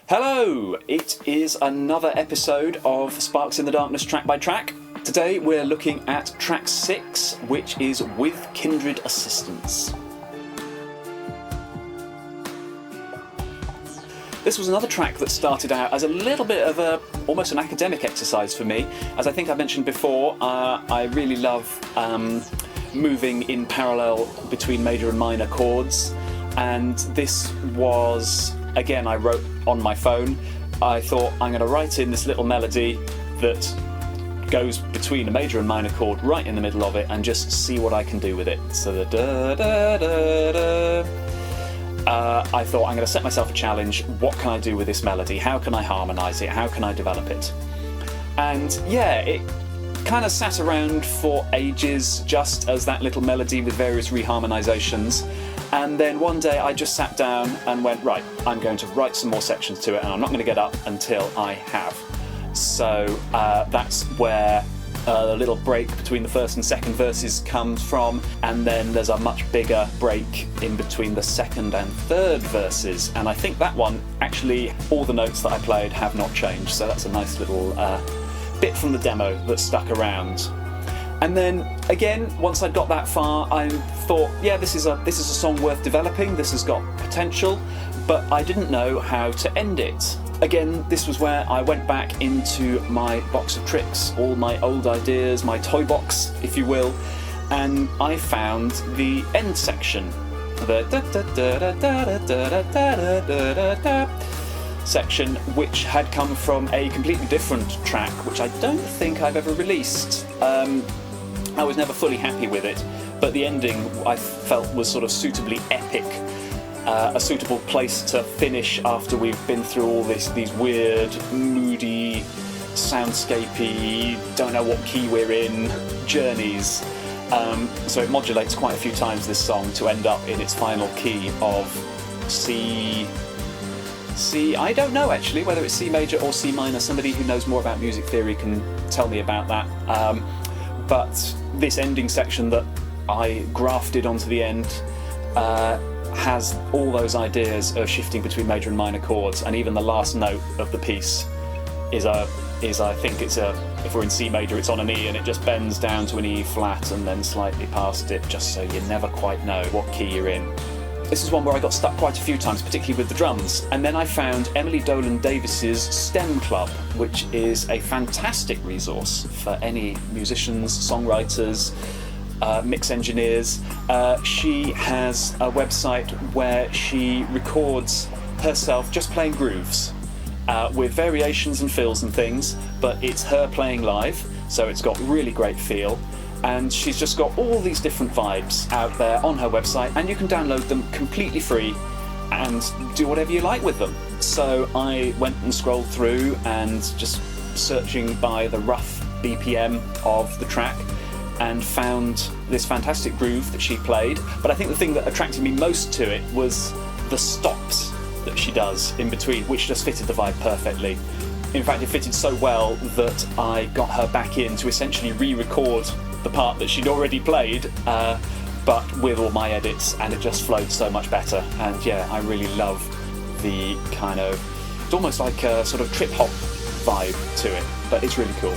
Hello! It is another episode of Sparks in the Darkness Track by Track. Today we're looking at track 6, which is With Kindred Assistance. This was another track that started out as a little bit of almost an academic exercise for me. As I think I mentioned before, I really love moving in parallel between major and minor chords, and this was, again, I wrote on my phone. I thought I'm going to write in this little melody that goes between a major and minor chord right in the middle of it and just see what I can do with it. So the da da da da. I thought I'm going to set myself a challenge. What can I do with this melody? How can I harmonise it? How can I develop it? And yeah, it kind of sat around for ages just as that little melody with various reharmonisations. And then one day I just sat down and went, right, I'm going to write some more sections to it, and I'm not going to get up until I have. So that's where the little break between the first and second verses comes from, and then there's a much bigger break in between the second and third verses. And I think that one, actually, all the notes that I played have not changed, so that's a nice little bit from the demo that stuck around. And then again, once I'd got that far, I thought, yeah, this is a song worth developing. This has got potential, but I didn't know how to end it. Again, this was where I went back into my box of tricks, all my old ideas, my toy box, if you will, and I found the end section, the da da da da da da da da da da section, which had come from a completely different track, which I don't think I've ever released. I was never fully happy with it, but the ending I felt was sort of suitably epic, a suitable place to finish after we've been through all these weird, moody, soundscapey, don't know what key we're in journeys. So it modulates quite a few times, this song, to end up in its final key of C. I don't know actually whether it's C major or C minor. Somebody who knows more about music theory can tell me about that. But this ending section that I grafted onto the end has all those ideas of shifting between major and minor chords, and even the last note of the piece is I think it's if we're in C major, it's on an E, and it just bends down to an E flat and then slightly past it, just so you never quite know what key you're in. This is one where I got stuck quite a few times, particularly with the drums, and then I found Emily Dolan Davis's STEM Club, which is a fantastic resource for any musicians, songwriters, mix engineers. She has a website where she records herself just playing grooves with variations and fills and things, but it's her playing live, so it's got really great feel. And she's just got all these different vibes out there on her website, and you can download them completely free and do whatever you like with them. So I went and scrolled through and just searching by the rough BPM of the track and found this fantastic groove that she played. But I think the thing that attracted me most to it was the stops that she does in between, which just fitted the vibe perfectly. In fact, it fitted so well that I got her back in to essentially re-record the part that she'd already played, but with all my edits, and it just flowed so much better. And yeah, I really love the kind of, it's almost like a sort of trip-hop vibe to it, but it's really cool.